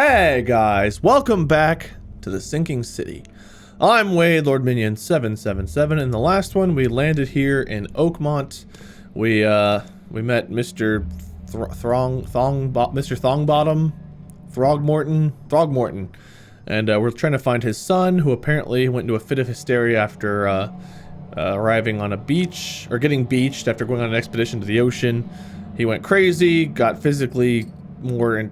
Hey guys, welcome back to the Sinking City. I'm Wade, Lord Minion 777. In the last one, we landed here in Oakmont. We met Mr. Throgmorton, and we're trying to find his son, who apparently went into a fit of hysteria after arriving on a beach, or getting beached after going on an expedition to the ocean. He went crazy, got physically more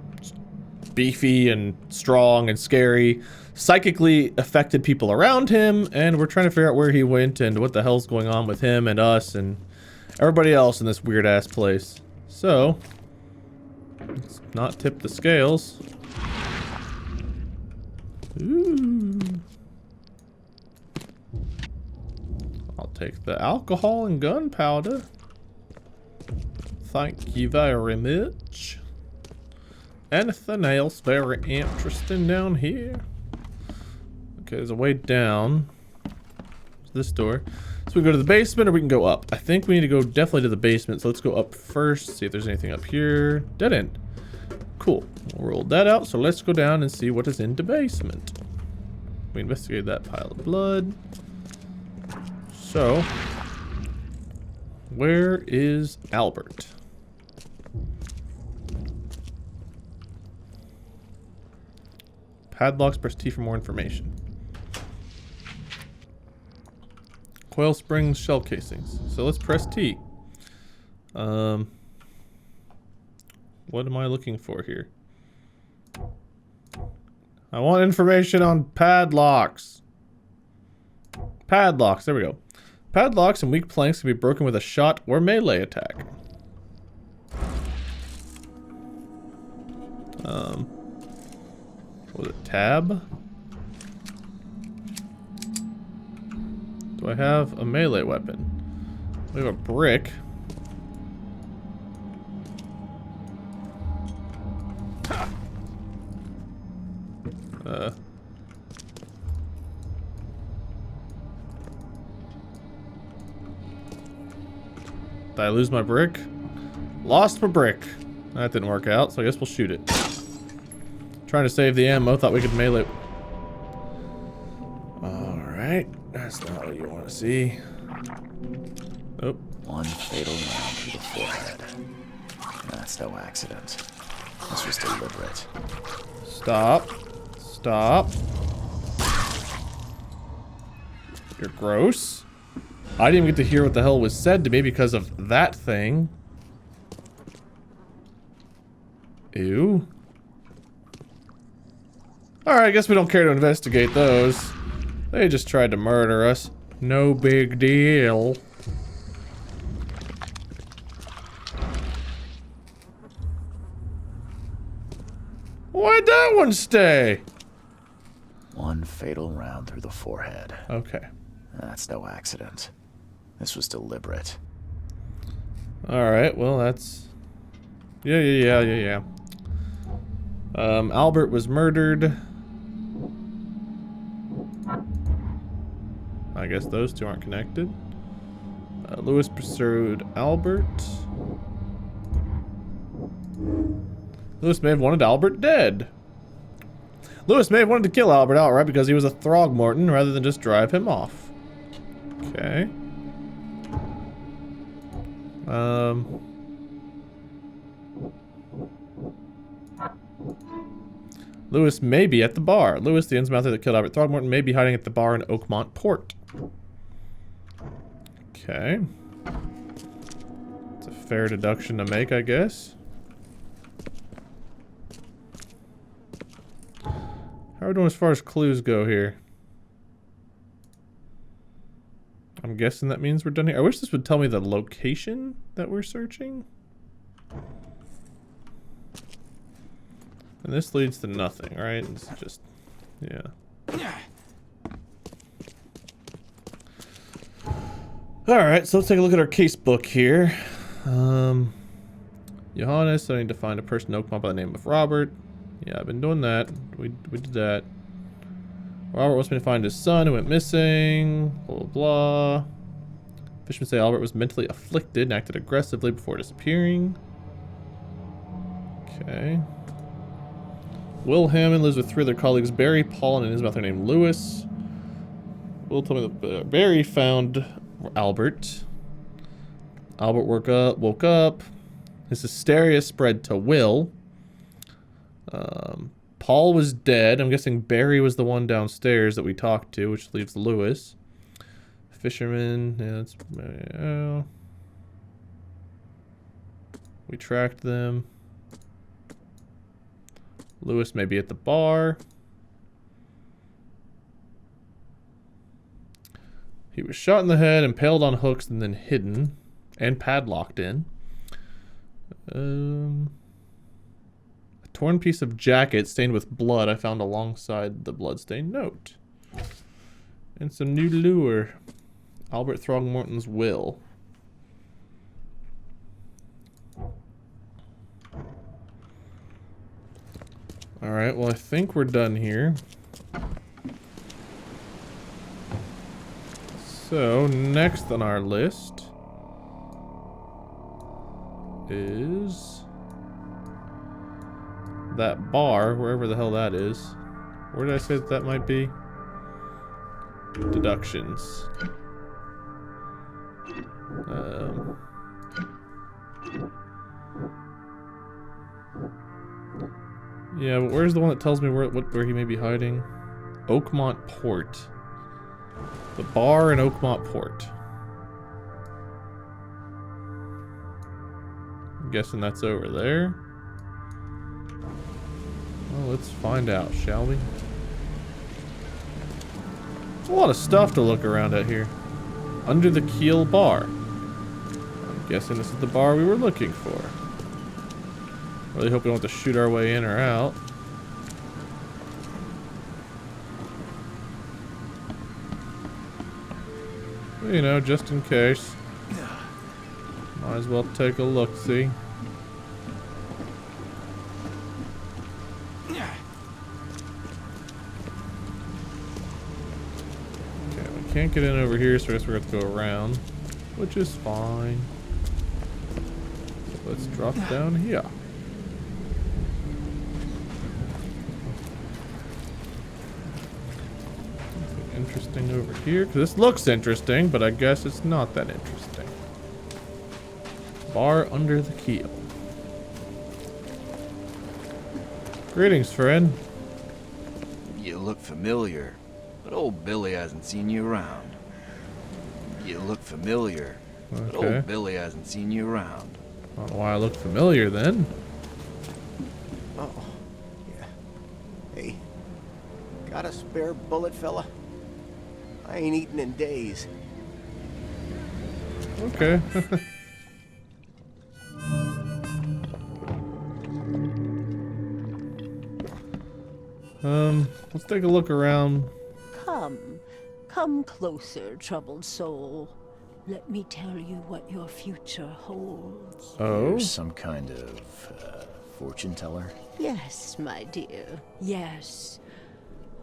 beefy and strong and scary, psychically affected people around him, and we're trying to figure out where he went and what the hell's going on with him and us and everybody else in this weird ass place. So let's not tip the scales. Ooh. I'll take the alcohol and gunpowder. Thank you very much. Anything else very interesting down here? Okay, there's a way down. This door. So we go to the basement or we can go up. I think we need to go definitely to the basement. So let's go up first. See if there's anything up here. Dead end. Cool. We'll roll that out. So let's go down and see what is in the basement. We investigated that pile of blood. So, where is Albert? Padlocks, press T for more information. Coil springs, shell casings. So let's press T. What am I looking for here? I want information on padlocks. Padlocks, there we go. Padlocks and weak planks can be broken with a shot or melee attack. Was it tab? Do I have a melee weapon? We have a brick. Did I lose my brick? Lost my brick. That didn't work out, so I guess we'll shoot it. Trying to save the ammo, thought we could melee. Alright, that's not what you want to see. Oh. One fatal round through the forehead. That's no accident. This was deliberate. Stop. Stop. You're gross. I didn't even get to hear what the hell was said to me because of that thing. Ew. Alright, I guess we don't care to investigate those. They just tried to murder us. No big deal. Why'd that one stay? One fatal round through the forehead. Okay. That's no accident. This was deliberate. Alright, well that's... Yeah. Albert was murdered. I guess those two aren't connected. Louis pursued Albert. Louis may have wanted Albert dead. Louis may have wanted to kill Albert outright because he was a Throgmorton rather than just drive him off. Okay. Louis may be at the bar. Louis, the Innsmouther that killed Albert Throgmorton, may be hiding at the bar in Oakmont Port. Okay. It's a fair deduction to make, I guess. How are we doing as far as clues go here? I'm guessing that means we're done here. I wish this would tell me the location that we're searching. And this leads to nothing, right? It's just, yeah. Alright, so let's take a look at our case book here. Johannes, I need to find a person in Oakmont by the name of Robert. Yeah, I've been doing that. We did that. Robert wants me to find his son who went missing. Blah, blah, blah. Fishermen say Albert was mentally afflicted and acted aggressively before disappearing. Okay. Will Hammond lives with 3 other colleagues, Barry, Paul, and his mother named Louis. Will told me that Barry found Albert. Albert woke up. His hysteria spread to Will. Paul was dead. I'm guessing Barry was the one downstairs that we talked to, which leaves Louis. Fisherman, yeah, that's... we tracked them. Louis may be at the bar. He was shot in the head, impaled on hooks, and then hidden. And padlocked in. A torn piece of jacket stained with blood I found alongside the bloodstained note. And some new lure. Albert Throgmorton's will. Alright, well I think we're done here. So, next on our list is that bar, wherever the hell that is. Where did I say that might be? Deductions. Yeah, but where's the one that tells me where he may be hiding? Oakmont Port. The bar in Oakmont Port. I'm guessing that's over there. Well, let's find out, shall we? There's a lot of stuff to look around at here. Under the Keel bar. I'm guessing this is the bar we were looking for. Really hope we don't have to shoot our way in or out. You know, just in case. Might as well take a look-see. Okay, we can't get in over here, so I guess we're going to go around. Which is fine. So let's drop down here. Interesting over here, because this looks interesting, but I guess it's not that interesting. Bar under the Keel. Greetings, friend. You look familiar, but old Billy hasn't seen you around. You look familiar, but old Billy hasn't seen you around. I don't know why I look familiar then. Oh, yeah. Hey, got a spare bullet, fella? I ain't eaten in days. Okay. Let's take a look around. Come closer, troubled soul. Let me tell you what your future holds. Oh? You're some kind of fortune teller? Yes, my dear, yes.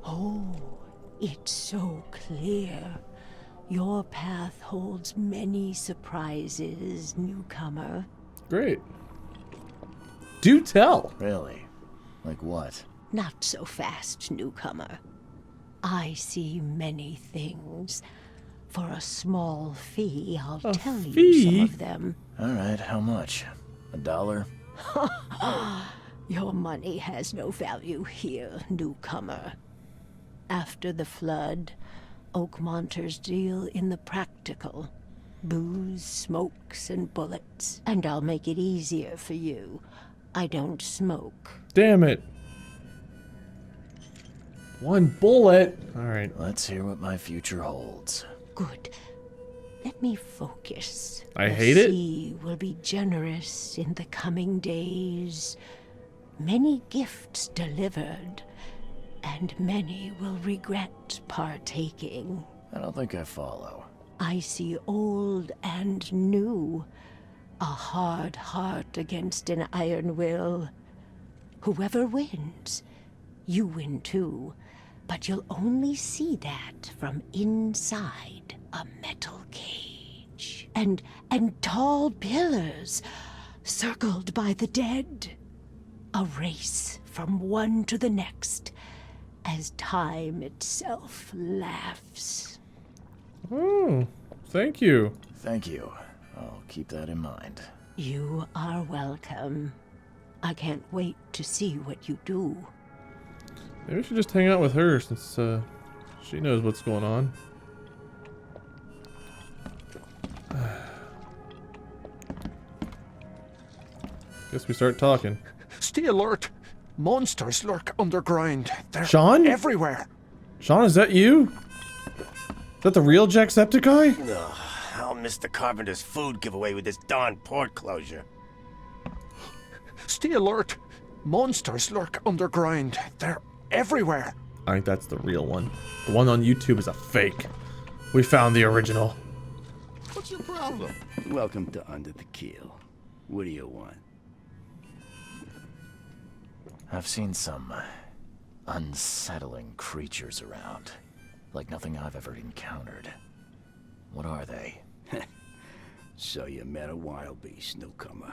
Oh, it's so clear. Your path holds many surprises, newcomer. Great. Do tell. Really? Like what? Not so fast, newcomer. I see many things. For a small fee, I'll tell you some of them. All right, how much? $1? Your money has no value here, newcomer. After the flood, Oakmonters deal in the practical. Booze, smokes, and bullets. And I'll make it easier for you. I don't smoke. Damn it. One bullet. All right. Let's hear what my future holds. Good. Let me focus. I hate it. The sea will be generous in the coming days. Many gifts delivered, and many will regret partaking. I don't think I follow. I see old and new. A hard heart against an iron will. Whoever wins, you win too. But you'll only see that from inside a metal cage. And tall pillars, circled by the dead. A race from one to the next, as time itself laughs. Oh, thank you. Thank you. I'll keep that in mind. You are welcome. I can't wait to see what you do. Maybe we should just hang out with her since she knows what's going on. Guess we start talking. Stay alert. Monsters lurk underground. They're Sean? everywhere. Sean, is that you? Is that the real Jacksepticeye? Ugh, I'll miss the carpenter's food giveaway with this darn port closure. Stay alert. Monsters lurk underground. They're everywhere. I think that's the real one. The one on YouTube is a fake. We found the original. What's your problem? Welcome to Under the Keel. What do you want? I've seen some unsettling creatures around. Like nothing I've ever encountered. What are they? So you met a wild beast, newcomer.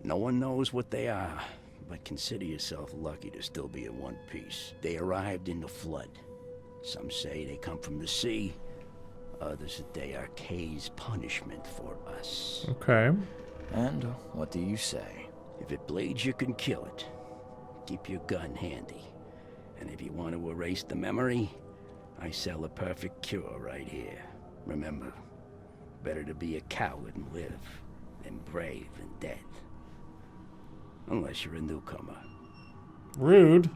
No one knows what they are, but consider yourself lucky to still be in one piece. They arrived in the flood. Some say they come from the sea. Others that they are Kay's punishment for us. Okay. And what do you say? If it bleeds, you can kill it. Keep your gun handy. And if you want to erase the memory, I sell a perfect cure right here. Remember, better to be a coward and live than brave and dead. Unless you're a newcomer. Rude.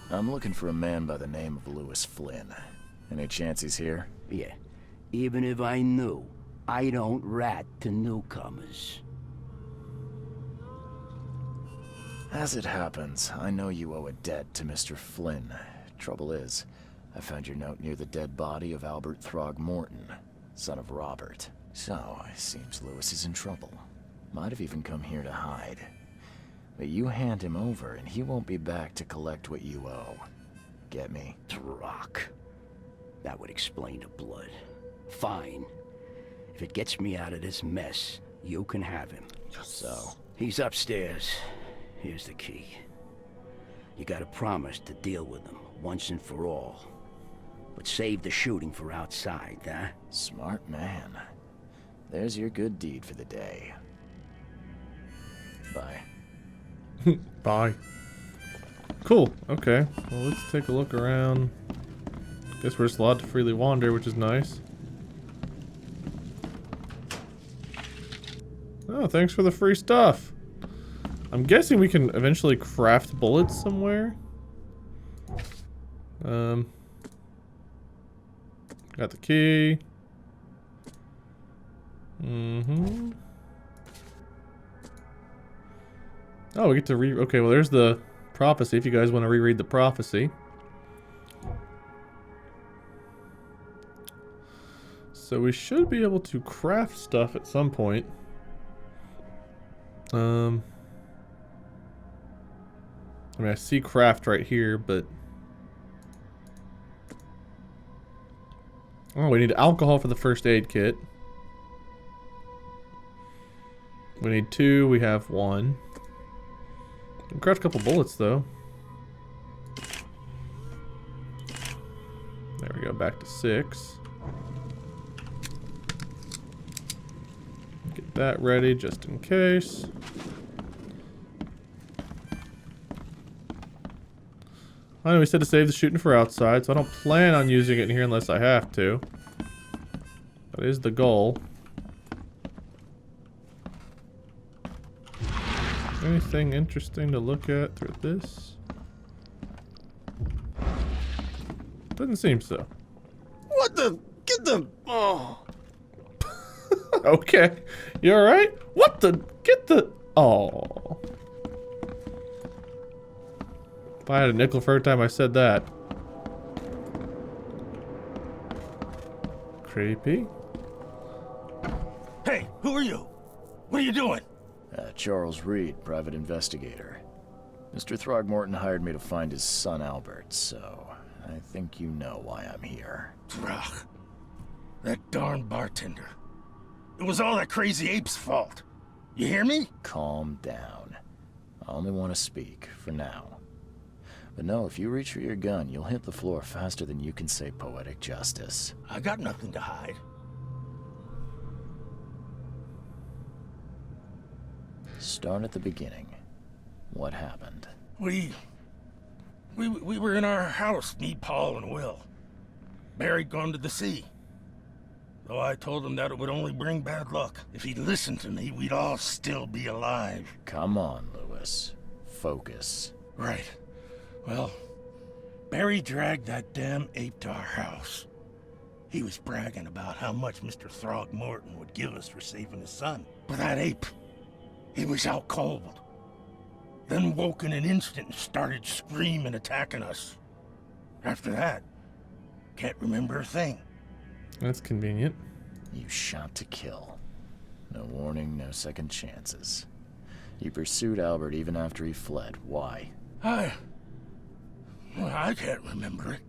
I'm looking for a man by the name of Louis Flynn. Any chance he's here? Yeah, even if I knew, I don't rat to newcomers. As it happens, I know you owe a debt to Mr. Flynn. Trouble is, I found your note near the dead body of Albert Throgmorton, son of Robert. So, it seems Louis is in trouble. Might have even come here to hide. But you hand him over and he won't be back to collect what you owe. Get me? Drock. That would explain the blood. Fine. If it gets me out of this mess, you can have him. So, He's upstairs. Here's the key. You gotta promise to deal with him once and for all. But save the shooting for outside, huh? smart man. There's your good deed for the day. Bye. Bye. Cool. Okay. Well, let's take a look around. Guess we're just allowed to freely wander, which is nice. Oh, thanks for the free stuff. I'm guessing we can eventually craft bullets somewhere. Got the key. Oh, we get to okay, well, there's the prophecy if you guys want to reread the prophecy. So we should be able to craft stuff at some point. I mean, I see craft right here, but... Oh, we need alcohol for the first aid kit. We need 2, we have 1. We can craft a couple bullets, though. There we go, back to 6. Get that ready, just in case. I know we said to save the shooting for outside, so I don't plan on using it in here unless I have to. That is the goal. Anything interesting to look at through this? Doesn't seem so. What the? Get the... Oh. Okay. You alright? What the? Get the... Oh. If I had a nickel for every time I said that. Creepy. Hey, who are you? What are you doing? Charles Reed, private investigator. Mr. Throgmorton hired me to find his son Albert, so I think you know why I'm here. Ugh. That darn bartender. It was all that crazy ape's fault. You hear me? Calm down. I only want to speak, for now. But no, if you reach for your gun, you'll hit the floor faster than you can say poetic justice. I got nothing to hide. Start at the beginning. What happened? We were in our house, me, Paul, and Will. Barry'd gone to the sea. Though I told him that it would only bring bad luck. If he'd listened to me, we'd all still be alive. Come on, Louis. Focus. Right. Well, Barry dragged that damn ape to our house. He was bragging about how much Mr. Throgmorton would give us for saving his son. But that ape, he was out cold. Then woke in an instant and started screaming, attacking us. After that, can't remember a thing. That's convenient. You shot to kill. No warning, no second chances. You pursued Albert even after he fled. Why? I can't remember it.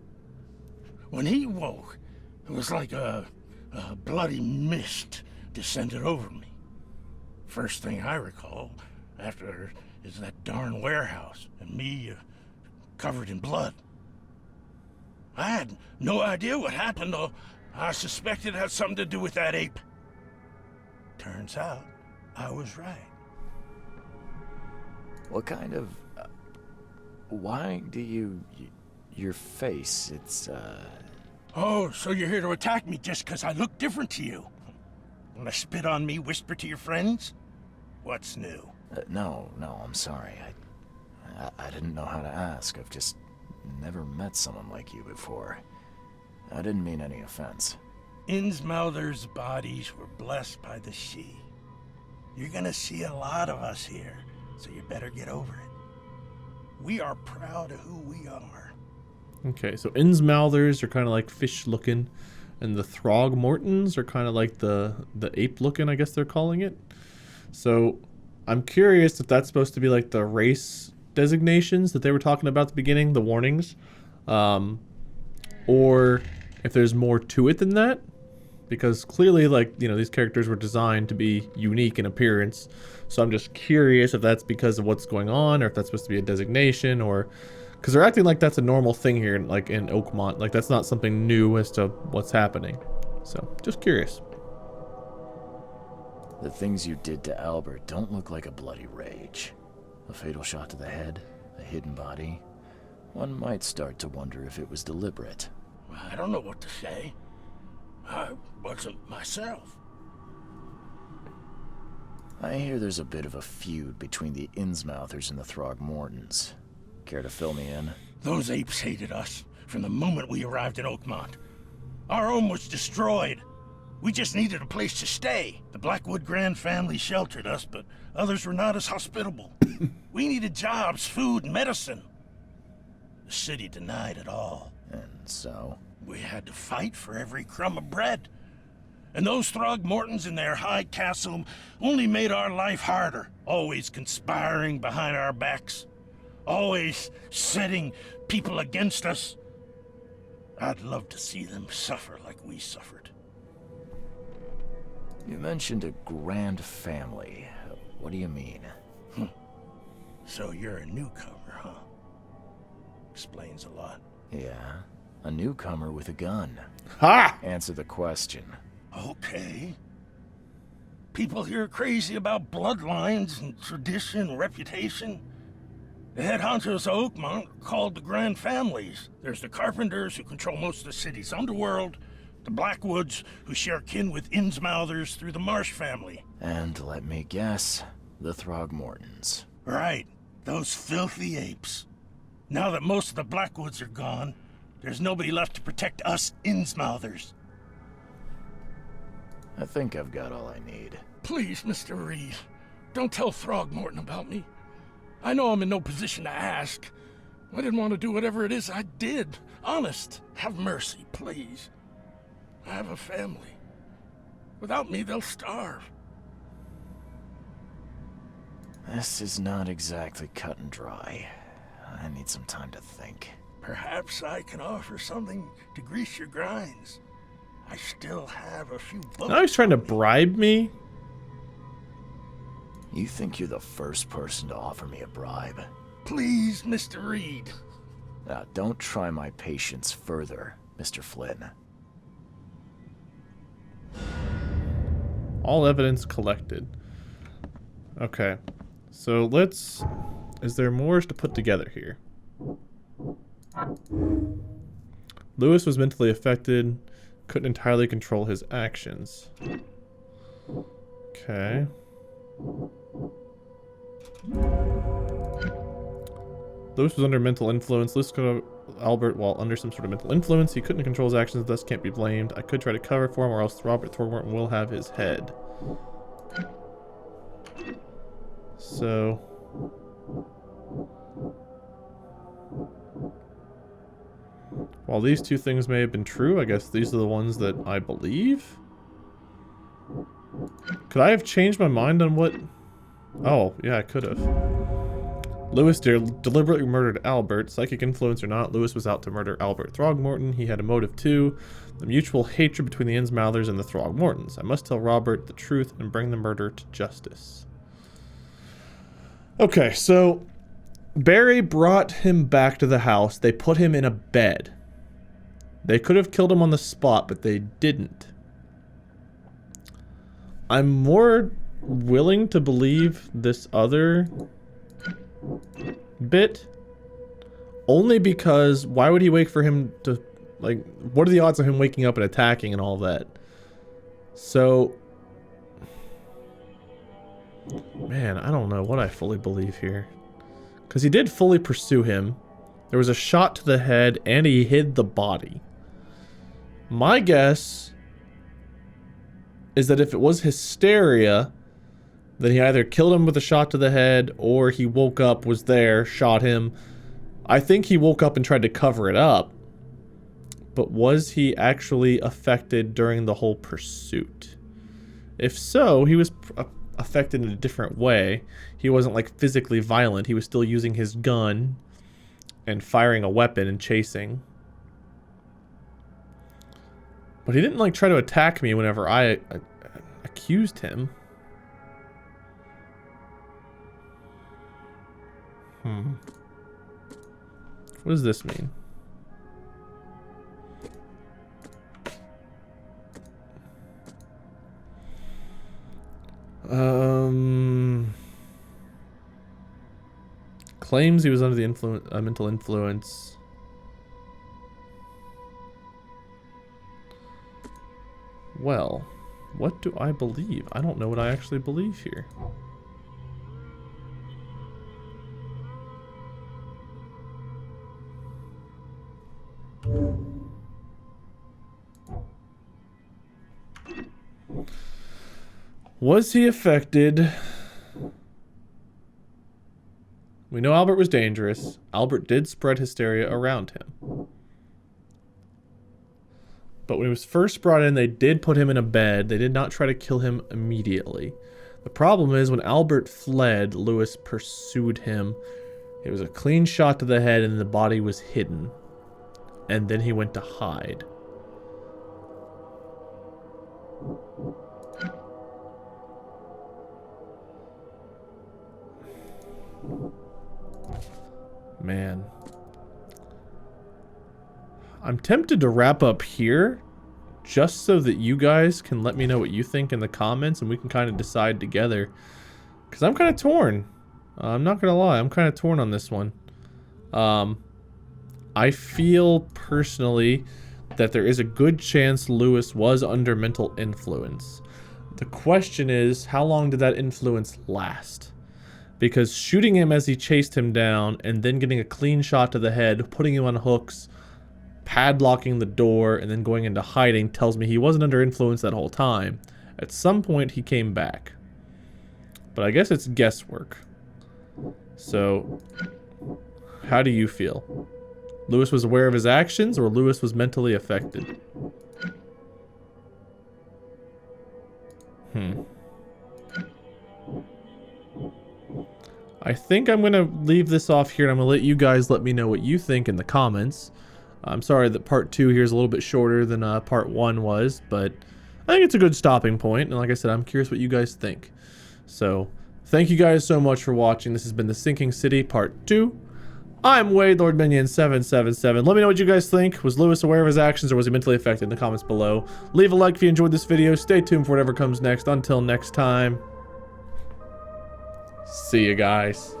When he woke, it was like a bloody mist descended over me. First thing I recall after is that darn warehouse and me covered in blood. I had no idea what happened, though. I suspected it had something to do with that ape. Turns out, I was right. What kind of... why do you... your face, it's, Oh, so you're here to attack me just because I look different to you? Wanna spit on me, whisper to your friends? What's new? no, I'm sorry. I didn't know how to ask. I've just never met someone like you before. I didn't mean any offense. Innsmouther's bodies were blessed by the sea. You're gonna see a lot of us here, so you better get over it. We are proud of who we are. Okay, so Innsmouthers are kind of like fish looking, and the Throgmortons are kind of like the ape looking, I guess they're calling it. So I'm curious if that's supposed to be like the race designations that they were talking about at the beginning, the warnings, or if there's more to it than that, because clearly, like, you know, these characters were designed to be unique in appearance. So I'm just curious if that's because of what's going on, or if that's supposed to be a designation, or because they're acting like that's a normal thing here, like in Oakmont, like that's not something new as to what's happening. So just curious. The things you did to Albert don't look like a bloody rage. A fatal shot to the head, a hidden body. One might start to wonder if it was deliberate. I don't know what to say. I wasn't myself. I hear there's a bit of a feud between the Innsmouthers and the Throgmortons. Care to fill me in? Those apes hated us from the moment we arrived in Oakmont. Our home was destroyed. We just needed a place to stay. The Blackwood Grand family sheltered us, but others were not as hospitable. We needed jobs, food, and medicine. The city denied it all. And so? We had to fight for every crumb of bread. And those Throgmortons in their high castle only made our life harder, always conspiring behind our backs, always setting people against us. I'd love to see them suffer like we suffered. You mentioned a grand family. What do you mean? So you're a newcomer, huh? Explains a lot. Yeah, a newcomer with a gun. Ha! Answer the question. Okay. People here are crazy about bloodlines and tradition and reputation. The head honchos of Oakmont are called the Grand Families. There's the Carpenters, who control most of the city's underworld, the Blackwoods, who share kin with Innsmouthers through the Marsh family. And let me guess, the Throgmortons. Right, those filthy apes. Now that most of the Blackwoods are gone, there's nobody left to protect us Innsmouthers. I think I've got all I need. Please, Mr. Reed, don't tell Throgmorton about me. I know I'm in no position to ask. I didn't want to do whatever it is I did. Honest, have mercy, please. I have a family. Without me, they'll starve. This is not exactly cut and dry. I need some time to think. Perhaps I can offer something to grease your grinds. I still have a few bullets. Now he's trying to bribe me. You think you're the first person to offer me a bribe? Please, Mr. Reed. Now, don't try my patience further, Mr. Flynn. All evidence collected. Okay. So let's... Is there more to put together here? Louis was mentally affected. Couldn't entirely control his actions. Okay. Louis was under mental influence. Louis could have Albert while under some sort of mental influence. He couldn't control his actions, thus can't be blamed. I could try to cover for him, or else Robert Throckmorton will have his head. So... while these two things may have been true, I guess these are the ones that I believe? Could I have changed my mind on what... Oh, yeah, I could have. Louis deliberately murdered Albert. Psychic influence or not, Louis was out to murder Albert Throgmorton. He had a motive too. The mutual hatred between the Innsmouthers and the Throgmortons. I must tell Robert the truth and bring the murderer to justice. Okay, so... Barry brought him back to the house. They put him in a bed. They could have killed him on the spot, but they didn't. I'm more willing to believe this other bit. Only because why would he wait for him to... Like, what are the odds of him waking up and attacking and all that? So... Man, I don't know what I fully believe here. Because he did fully pursue him. There was a shot to the head, and he hid the body. My guess is that if it was hysteria, then he either killed him with a shot to the head, or he woke up, was there, shot him. I think he woke up and tried to cover it up. But was he actually affected during the whole pursuit? If so, he was affected in a different way. He wasn't like physically violent. He was still using his gun and firing a weapon and chasing. But he didn't like try to attack me whenever I accused him. What does this mean? Claims he was under the mental influence. Well, what do I believe? I don't know what I actually believe here. Was he affected? We know Albert was dangerous. Albert did spread hysteria around him. But when he was first brought in, they did put him in a bed. They did not try to kill him immediately. The problem is when Albert fled, Louis pursued him. It was a clean shot to the head and the body was hidden. And then he went to hide. Man. I'm tempted to wrap up here just so that you guys can let me know what you think in the comments and we can kind of decide together. Because I'm kind of torn. I'm not going to lie. I'm kind of torn on this one. I feel personally that there is a good chance Louis was under mental influence. The question is, how long did that influence last? Because shooting him as he chased him down and then getting a clean shot to the head, putting him on hooks, padlocking the door, and then going into hiding tells me he wasn't under influence that whole time. At some point, he came back. But I guess it's guesswork. So, how do you feel? Louis was aware of his actions, or Louis was mentally affected? I think I'm going to leave this off here, and I'm going to let you guys let me know what you think in the comments. I'm sorry that part 2 here is a little bit shorter than part 1 was, but I think it's a good stopping point. And like I said, I'm curious what you guys think. So, Thank you guys so much for watching. This has been The Sinking City Part 2. I'm Wade, Lord Minion 777. Let me know what you guys think. Was Louis aware of his actions or was he mentally affected in the comments below? Leave a like if you enjoyed this video. Stay tuned for whatever comes next. Until next time. See you guys.